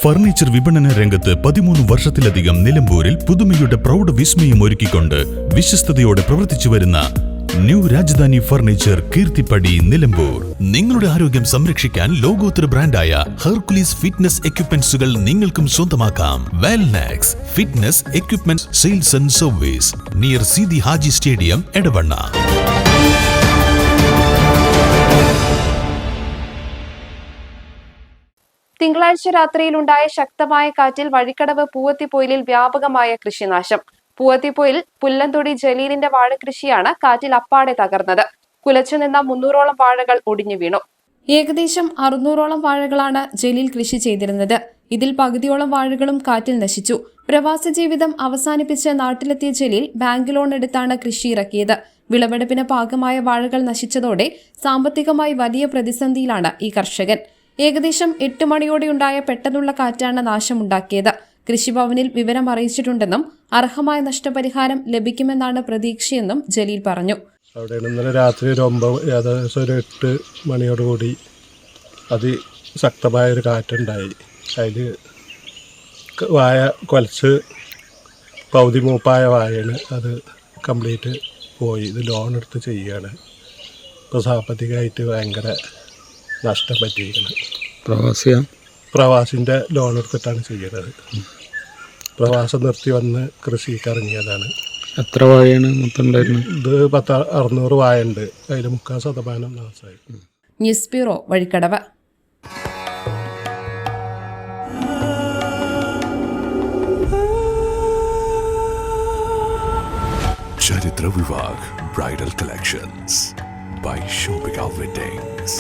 Furniture വിപണന രംഗത്ത് 13 വർഷത്തിലധികം നിലമ്പൂരിൽ പുതുമയുടെ പ്രൗഢ വിസ്മയം ഒരുക്കിക്കൊണ്ട് വിശ്വസ്തയോടെ പ്രവർത്തിച്ചു വരുന്ന ന്യൂ രാജധാനി ഫർണിച്ചർ കീർത്തിപ്പടി നിലമ്പൂർ. നിങ്ങളുടെ ആരോഗ്യം സംരക്ഷിക്കാൻ ലോകോത്തര ബ്രാൻഡായ ഹെർക്കുലീസ് ഫിറ്റ്നസ് എക്യുപ്മെന്റ്സുകൾ നിങ്ങൾക്കും സ്വന്തമാക്കാം. Wellnex fitness equipment sales and service near Seethi Haji stadium, Edavanna. തിങ്കളാഴ്ച രാത്രിയിലുണ്ടായ ശക്തമായ കാറ്റിൽ വഴിക്കടവ് പൂവത്തിപ്പൊയിലിൽ വ്യാപകമായ കൃഷിനാശം. പൂവത്തിപ്പൊയിൽ പുല്ലന്തൊടി ജലീലിന്റെ വാഴകൃഷിയാണ് കാറ്റിൽ അപ്പാടെ തകർന്നത്. കുലച്ചുനിന്ന 300ഓളം വാഴകൾ ഒടിഞ്ഞു വീണു. ഏകദേശം 600ഓളം വാഴകളാണ് ജലീൽ കൃഷി ചെയ്തിരുന്നത്. ഇതിൽ പകുതിയോളം വാഴകളും കാറ്റിൽ നശിച്ചു. പ്രവാസ ജീവിതം അവസാനിപ്പിച്ച് നാട്ടിലെത്തിയ ജലീൽ ബാങ്ക് ലോൺ എടുത്താണ് കൃഷി ഇറക്കിയത്. വിളവെടുപ്പിന് പാകമായ വാഴകൾ നശിച്ചതോടെ സാമ്പത്തികമായി വലിയ പ്രതിസന്ധിയിലാണ് ഈ കർഷകൻ. ഏകദേശം 8 മണിയോടെയുണ്ടായ പെട്ടെന്നുള്ള കാറ്റാണ് നാശമുണ്ടാക്കിയത്. കൃഷിഭവനിൽ വിവരം അറിയിച്ചിട്ടുണ്ടെന്നും അർഹമായ നഷ്ടപരിഹാരം ലഭിക്കുമെന്നാണ് പ്രതീക്ഷയെന്നും ജലീൽ പറഞ്ഞു. അവിടെ ഇന്നലെ രാത്രി ഏകദേശം ഒരു 8 മണിയോടുകൂടി അതിശക്തമായൊരു കാറ്റുണ്ടായി. അതിൽ വാഴ കുലച്ച് പകുതി മൂപ്പായ വാഴയാണ്. അത് കംപ്ലീറ്റ് പോയി. ഇത് ലോൺ എടുത്ത് ചെയ്യുകയാണ്. ഇപ്പോൾ സാമ്പത്തികമായിട്ട് ഭയങ്കര നഷ്ടം പറ്റിയിരിക്കുന്നത്. പ്രവാസിൻ്റെ ലോൺ എടുത്തിട്ടാണ് ചെയ്യുന്നത്. പ്രവാസം നിർത്തി വന്ന് കൃഷിക്ക് ഇറങ്ങിയതാണ്. എത്ര വാഴയാണ് മൊത്തം ഉണ്ടായിരുന്നത്? ഇത് 600 വാഴയുണ്ട്. അതിൽ 3% നാശമായി. News bureau, Vazhikkadavu. Charithra Vivah bridal collections by Shobhika Weddings.